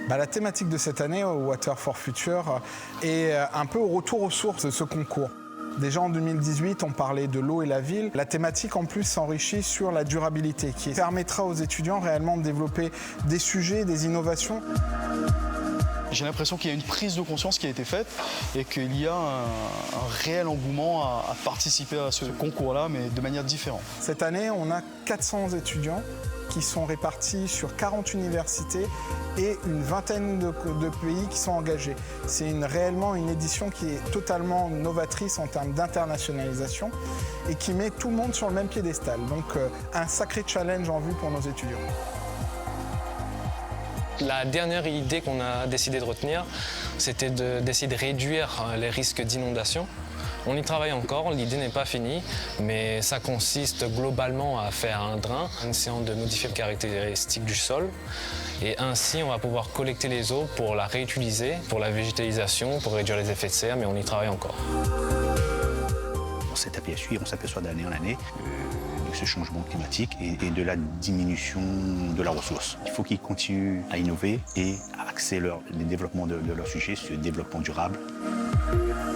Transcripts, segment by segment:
La thématique de cette année au Water for Future est un peu au retour aux sources de ce concours. Déjà en 2018, on parlait de l'eau et la ville. La thématique en plus s'enrichit sur la durabilité qui permettra aux étudiants réellement de développer des sujets, des innovations. J'ai l'impression qu'il y a une prise de conscience qui a été faite et qu'il y a un réel engouement à participer à ce concours-là, mais de manière différente. Cette année, on a 400 étudiants qui sont répartis sur 40 universités et une vingtaine de pays qui sont engagés. C'est réellement une édition qui est totalement novatrice en termes d'internationalisation et qui met tout le monde sur le même piédestal. Donc un sacré challenge en vue pour nos étudiants. La dernière idée qu'on a décidé de retenir, c'était d'essayer de réduire les risques d'inondation. On y travaille encore, l'idée n'est pas finie, mais ça consiste globalement à faire un drain, en essayant de modifier les caractéristiques du sol. Et ainsi, on va pouvoir collecter les eaux pour la réutiliser, pour la végétalisation, pour réduire les effets de serre, mais on y travaille encore. On s'est tapé à suivre, on s'aperçoit d'année en année de ce changement climatique et de la diminution de la ressource. Il faut qu'ils continuent à innover et à axer le développement de leur sujet sur le développement durable.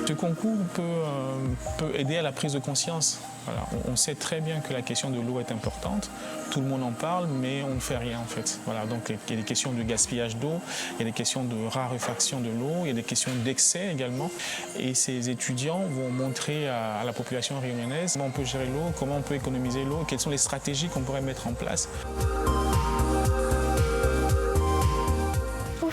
Ce concours peut aider à la prise de conscience. Voilà, on sait très bien que la question de l'eau est importante. Tout le monde en parle, mais on ne fait rien en fait. Voilà, donc il y a des questions de gaspillage d'eau, il y a des questions de raréfaction de l'eau, il y a des questions d'excès également. Et ces étudiants vont montrer à la population réunionnaise comment on peut gérer l'eau, comment on peut économiser l'eau, quelles sont les stratégies qu'on pourrait mettre en place.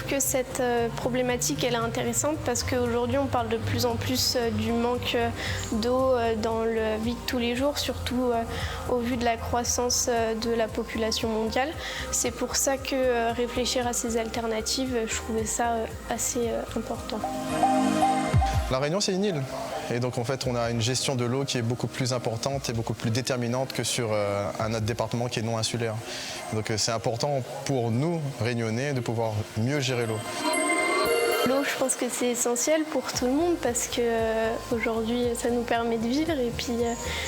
Que cette problématique elle est intéressante parce qu'aujourd'hui on parle de plus en plus du manque d'eau dans la vie de tous les jours, surtout au vu de la croissance de la population mondiale. C'est pour ça que réfléchir à ces alternatives, je trouvais ça assez important. La Réunion, c'est une île. Et donc en fait, on a une gestion de l'eau qui est beaucoup plus importante et beaucoup plus déterminante que sur un autre département qui est non insulaire. Donc c'est important pour nous, Réunionnais, de pouvoir mieux gérer l'eau. L'eau, je pense que c'est essentiel pour tout le monde parce qu'aujourd'hui, ça nous permet de vivre et puis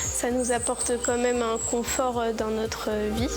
ça nous apporte quand même un confort dans notre vie.